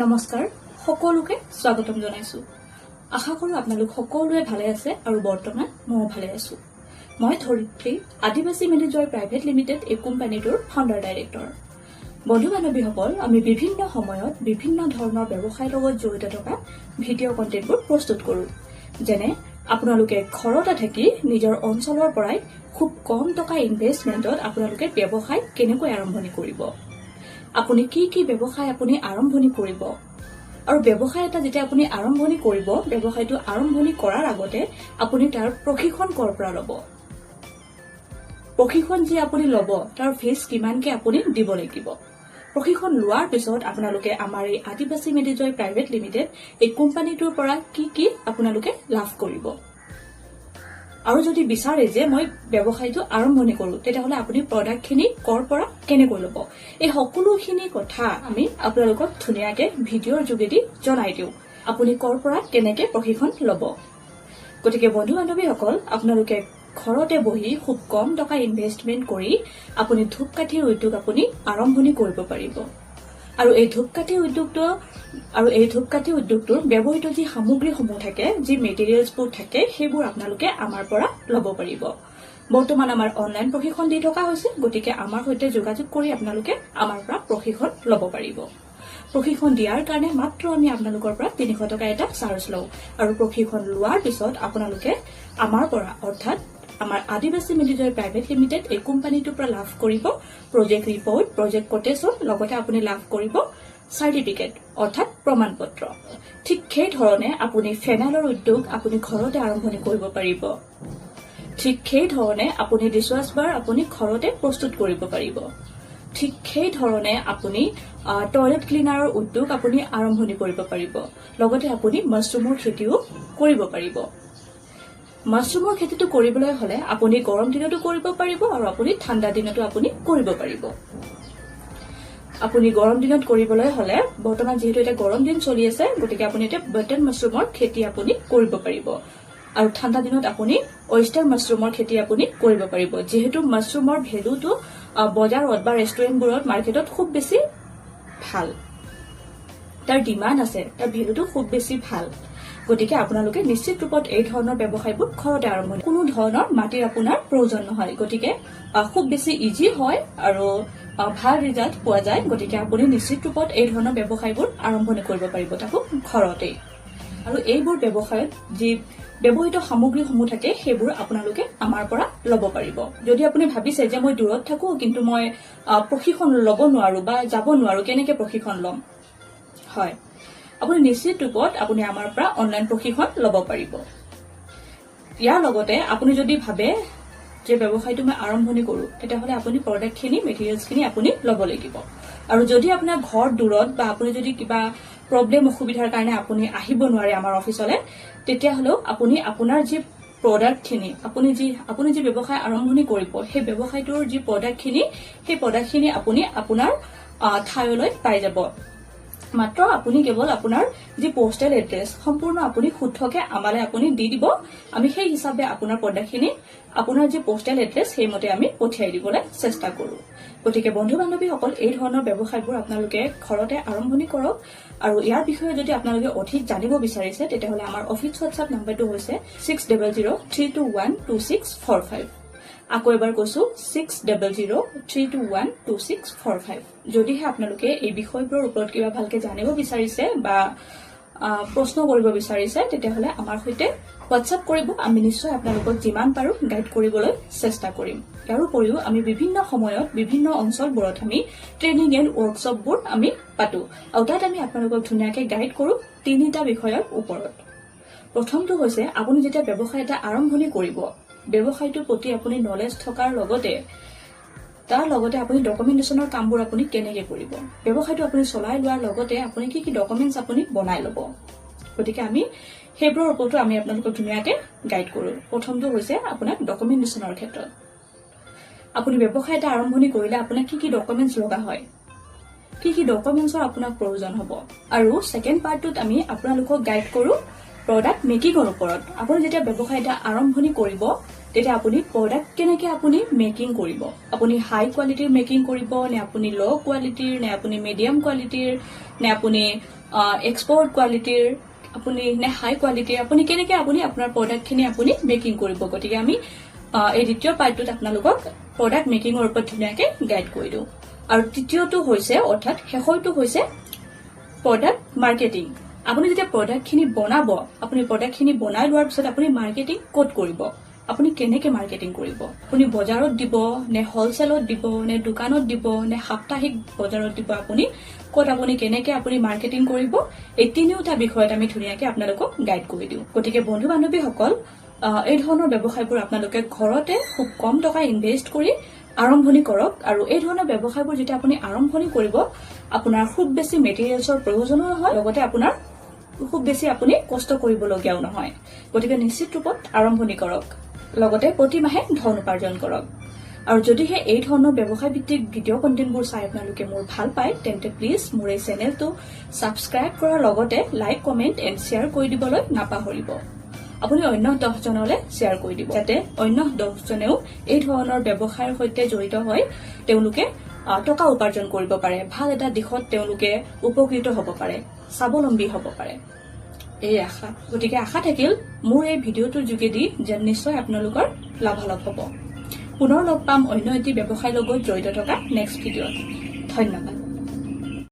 নমস্কাৰ সকলোকে স্বাগতম জনাইছো আশা কৰো আপোনালোক সকলোৱে ভালে আছে আৰু বৰ্তমান মই ভালে আছো মই ধৰিত্ৰী আদিবাসী মেনেজাৰ প্ৰাইভেট লিমিটেড এই কোম্পানীটোৰ ফাউণ্ডাৰ ডাইৰেক্টৰ বন্ধু বান্ধৱীসকল আমি বিভিন্ন সময়ত বিভিন্ন ধৰণৰ ব্যৱসায়ৰ লগত জড়িত থকা ভিডিঅ' কণ্টেণ্টবোৰ প্ৰস্তুত কৰো যেনে আপোনালোকে ঘৰতে থাকি নিজৰ অঞ্চলৰ পৰাই খুব কম টকা ইনভেষ্টমেণ্টত আপোনালোকে ব্যৱসায় কেনেকৈ আৰম্ভণি কৰিব আপুনি কি কি ব্যৱসায় আপুনি আৰম্ভণি কৰিব আৰু ব্যৱসায় এটা যেতিয়া আপুনি আৰম্ভণি কৰিব ব্যৱসায়টো আৰম্ভণি কৰাৰ আগতে আপুনি তাৰ প্ৰশিক্ষণ কৰ পৰা ল'ব প্ৰশিক্ষণ যে আপুনি ল'ব তাৰ ফিজ কিমানকে আপুনি দিব লাগিব প্ৰশিক্ষণ লোৱাৰ পিছত আপোনালোকে আমাৰ এই আদিবাসী মেনেজাৰ প্ৰাইভেট লিমিটেড এই কোম্পানীটোৰ পৰা কি কি আপোনালোকে লাভ কৰিব আৰু যদি বিচাৰে যে মই ব্যৱসায়টো আৰম্ভণি কৰো তেতিয়াহলে আপুনি প্ৰডাক্টখিনি কৰ পৰা কেনেকৈ ল'ব এই সকলোখিনি কথা আমি আপোনালোকক ধুনীয়াকে ভিডিঅ'ৰ যোগেদি জনাই দিওঁ আপুনি কৰ পৰা কেনেকৈ প্ৰশিক্ষণ ল'ব গতিকে বন্ধু বান্ধৱীসকল আপোনালোকে ঘৰতে বহি খুব কম টকা ইনভেষ্টমেণ্ট কৰি আপুনি ধূপকাঠিৰ উদ্যোগ আপুনি আৰম্ভণি কৰিব পাৰিব আৰু এই ধূপকাঠি উদ্যোগটোৰ ব্যৱহৃত যি সামগ্ৰীসমূহ থাকে যি মেটেৰিয়েলছবোৰ থাকে সেইবোৰ আপোনালোকে আমাৰ পৰা ল'ব পাৰিব বৰ্তমান আমাৰ অনলাইন প্ৰশিক্ষণ দি থকা হৈছে গতিকে আমাৰ সৈতে যোগাযোগ কৰি আপোনালোকে আমাৰ পৰা প্ৰশিক্ষণ ল'ব পাৰিব প্ৰশিক্ষণ দিয়াৰ কাৰণে মাত্ৰ আমি আপোনালোকৰ পৰা 300 টকা এটা চাৰ্জ লওঁ আৰু প্ৰশিক্ষণ লোৱাৰ পিছত আপোনালোকে আমাৰ পৰা অৰ্থাৎ আমাৰ আদিবাসী মেনেজাৰ প্ৰাইভেট লিমিটেড এই কোম্পানীটোৰ পৰা লাভ কৰিব প্ৰজেক্ট ৰিপৰ্ট প্ৰজেক্ট কোটেশন লগতে আপুনি লাভ কৰিব সাৰ্টিফিকেট অৰ্থাৎ প্ৰমাণপত্ৰ ঠিক সেই ধৰণে আপুনি ফেনাইলৰ উদ্যোগ আপুনি ঘৰতে আৰম্ভণি কৰিব পাৰিব ঠিক সেই ধৰণে আপুনি ডিছৱাছ বাৰ আপুনি ঘৰতে প্ৰস্তুত কৰিব পাৰিব ঠিক সেই ধৰণে আপুনি টয়লেট ক্লিনাৰৰ উদ্যোগ আপুনি আৰম্ভণি কৰিব পাৰিব লগতে আপুনি মাছৰুমৰ খেতিও কৰিব পাৰিব মাছৰুমৰ খেতিটো কৰিবলৈ হলে আপুনি গৰম দিনতো কৰিব পাৰিব আৰু আপুনি ঠাণ্ডা দিনতো আপুনি কৰিব পাৰিব আপুনি গৰম দিনত কৰিবলৈ হলে বৰ্তমান যেহেতু এটা গৰম দিন চলি আছে গতিকে আপুনি এটা বাটন মাছৰুমৰ খেতি আপুনি কৰিব পাৰিব আৰু ঠাণ্ডা দিনত আপুনি oyster মাছৰুমৰ খেতি আপুনি কৰিব পাৰিব যেহেতু মাছৰুমৰ ভ্যালুটো বজাৰত বা ৰেষ্টুৰেণ্টবোৰত মাৰ্কেটত খুব বেছি ভাল তাৰ ডিমান্ড আছে তাৰ ভ্যালুটো খুব বেছি ভাল গতিকে আপোনালোকে নিশ্চিত ৰূপত এই ধৰণৰ ব্যৱসায়বোৰ ঘৰতে আৰম্ভণি কোনো ধৰণৰ মাটিৰ আপোনাৰ প্ৰয়োজন নহয় গতিকে খুব বেছি ইজি হয় আৰু ভাল ৰিজাল্ট পোৱা যায় গতিকে আপুনি নিশ্চিত ৰূপত এই ধৰণৰ ব্যৱসায়বোৰ আৰম্ভণি কৰিব পাৰিব তাকো ঘৰতে আৰু এইবোৰ ব্যৱসায়ত যি ব্যৱহৃত সামগ্ৰীসমূহ থাকে সেইবোৰ আপোনালোকে আমাৰ পৰা ল'ব পাৰিব যদি আপুনি ভাবিছে যে মই দূৰত থাকো কিন্তু মই প্ৰশিক্ষণ ল'ব নোৱাৰো বা যাব নোৱাৰো কেনেকৈ প্ৰশিক্ষণ ল'ম হয় আপুনি নিশ্চিত ৰূপত আপুনি আমাৰ পৰা অনলাইন প্ৰশিক্ষণ ল'ব পাৰিব ইয়াৰ লগতে আপুনি যদি ভাবে যে ব্যৱসায়টো মই আৰম্ভণি কৰো তেতিয়াহলে আপুনি প্ৰডাক্টখিনি মেটেৰিয়েলছখিনি আপুনি ল'ব লাগিব আৰু যদি আপোনাৰ ঘৰ দূৰত বা আপুনি যদি কিবা প্ৰবলেম অসুবিধাৰ কাৰণে আপুনি আহিব নোৱাৰে আমাৰ অফিচলৈ তেতিয়াহলেও আপুনি আপোনাৰ যি প্ৰডাক্টখিনি আপুনি যি ব্যৱসায় আৰম্ভণি কৰিব সেই ব্যৱসায়টোৰ যি প্ৰডাক্টখিনি আপুনি আপোনাৰ ঠাইলৈ পাই যাব মাত্ৰ আপুনি কেৱল আপোনাৰ যি পোষ্টেল এড্ৰেছ সম্পূৰ্ণ আপুনি শুদ্ধকে আমালৈ আপুনি দি দিব আমি সেই হিচাপে আপোনাৰ প্ৰডাক্টখিনি আপোনাৰ যি পোষ্টেল এড্ৰেছ সেইমতে আমি পঠিয়াই দিবলৈ চেষ্টা কৰো গতিকে বন্ধু বান্ধৱীসকল এই ধৰণৰ ব্যৱসায়বোৰ আপোনালোকে ঘৰতে আৰম্ভণি কৰক আৰু ইয়াৰ বিষয়ে যদি আপোনালোকে অধিক জানিব বিচাৰিছে তেতিয়াহলে আমাৰ অফিচ হোৱাটছআপ নম্বৰটো হৈছে 6003212645 আকৌ এবাৰ কৈছো 6003212645 যদিহে আপোনালোকে এই বিষয়বোৰৰ ওপৰত কিবা ভালকে জানিব বিচাৰিছে বা প্ৰশ্ন কৰিব বিচাৰিছে তেতিয়াহলে আমাৰ সৈতে হোৱাটছআপ কৰিব আমি নিশ্চয় আপোনালোকক যিমান পাৰো গাইড কৰিবলৈ চেষ্টা কৰিম ইয়াৰ উপৰিও আমি বিভিন্ন সময়ত বিভিন্ন অঞ্চলবোৰত আমি ট্ৰেইনিং এণ্ড ৱৰ্কশ্বপবোৰ আমি পাতো আৰু তাত আমি আপোনালোকক ধুনীয়াকৈ গাইড কৰো তিনিটা বিষয়ৰ ওপৰত প্ৰথমটো হৈছে আপুনি যেতিয়া ব্যৱসায় এটা আৰম্ভণি কৰিব ব্যৱসায়টোৰ প্ৰতি আপুনি নলেজ থকাৰ লগতে তাৰ লগতে আপুনি ডকুমেন্টেশনৰ কামবোৰ আপুনি কেনেকৈ কৰিব ব্যৱসায়টো আপুনি চলাই লোৱাৰ লগতে আপুনি কি কি ডকুমেন্টছ আপুনি বনাই ল'ব গতিকে আমি সেইবোৰৰ ওপৰতো আমি আপোনালোকক ধুনীয়াকৈ গাইড কৰো প্ৰথমটো হৈছে আপোনাৰ ডকুমেন্টেশনৰ ক্ষেত্ৰত আপুনি ব্যৱসায় এটা আৰম্ভণি কৰিলে আপোনাক কি কি ডকুমেন্টছ লগা হয় কি কি ডকুমেন্টছৰ আপোনাক প্ৰয়োজন হ'ব আৰু সেকেন্ড পাৰ্টটোত আমি আপোনালোকক গাইড কৰো প্ৰডাক্ট মেকিংৰ ওপৰত আপুনি যেতিয়া ব্যৱসায় এটা আৰম্ভণি কৰিব তেতিয়া আপুনি প্ৰডাক্ট কেনেকৈ আপুনি মেকিং কৰিব আপুনি হাই কোৱালিটিৰ মেকিং কৰিব নে আপুনি ল' কোৱালিটিৰ নে আপুনি মিডিয়াম কোৱালিটিৰ নে আপুনি এক্সপৰ্ট কোৱালিটিৰ আপুনি নে হাই কোৱালিটিৰ আপুনি কেনেকৈ আপুনি আপোনাৰ প্ৰডাক্টখিনি আপুনি মেকিং কৰিব গতিকে আমি এই দ্বিতীয় পাৰ্টটোত আপোনালোকক প্ৰডাক্ট মেকিঙৰ ওপৰত ধুনীয়াকৈ গাইড কৰি দিওঁ আৰু তৃতীয়টো হৈছে অৰ্থাৎ শেষৰটো হৈছে প্ৰডাক্ট মাৰ্কেটিং আপুনি যেতিয়া প্ৰডাক্টখিনি বনাব আপুনি প্ৰডাক্টখিনি বনাই লোৱাৰ পিছত আপুনি মাৰ্কেটিং ক'ত কৰিব আপুনি কেনেকৈ মাৰ্কেটিং কৰিব আপুনি বজাৰত দিব নে হ'লচেলত দিব নে দোকানত দিব নে সাপ্তাহিক বজাৰত দিব আপুনি ক'ত আপুনি কেনেকৈ আপুনি মাৰ্কেটিং কৰিব এই তিনিওটা বিষয়ত আমি ধুনীয়াকৈ আপোনালোকক গাইড কৰি দিওঁ গতিকে বন্ধু বান্ধৱীসকল এই ধৰণৰ ব্যৱসায়বোৰ আপোনালোকে ঘৰতে খুব কম টকা ইনভেষ্ট কৰি আৰম্ভণি কৰক আৰু এই ধৰণৰ ব্যৱসায়বোৰ যেতিয়া আপুনি আৰম্ভণি কৰিব আপোনাৰ খুব বেছি মেটেৰিয়েলছৰ প্ৰয়োজনো নহয় লগতে আপোনাৰ খুব বেছি আপুনি কষ্ট কৰিবলগীয়াও নহয় গতিকে নিশ্চিত ৰূপত আৰম্ভণি কৰক লগতে প্ৰতি মাহে ধন উপাৰ্জন কৰক আৰু যদিহে এই ধৰণৰ ব্যৱসায় ভিত্তিক ভিডিঅ' কণ্টেণ্টবোৰ চাই আপোনালোকে মোৰ ভাল পায় তেন্তে প্লিজ মোৰ এই চেনেলটো ছাবস্ক্ৰাইব কৰাৰ লগতে লাইক কমেণ্ট এণ্ড শ্বেয়াৰ কৰি দিবলৈ নাপাহৰিব আপুনি অন্য 10 জনলৈ শ্বেয়াৰ কৰি দিব যাতে অন্য 10 জনেও এই ধৰণৰ ব্যৱসায়ৰ সৈতে জড়িত হৈ তেওঁলোকে টকা উপাৰ্জন কৰিব পাৰে ভাল এটা দিশত তেওঁলোকে উপকৃত হ'ব পাৰে স্বাৱলম্বী হ'ব পাৰে এই আশা গতিকে আশা থাকিল মোৰ এই ভিডিঅ'টোৰ যোগেদি যেন নিশ্চয় আপোনালোকৰ লাভালাভ হ'ব পুনৰ লগ পাম অন্য এটি ব্যৱসায়ৰ লগত জড়িত থকা নেক্সট ভিডিঅ'ত ধন্যবাদ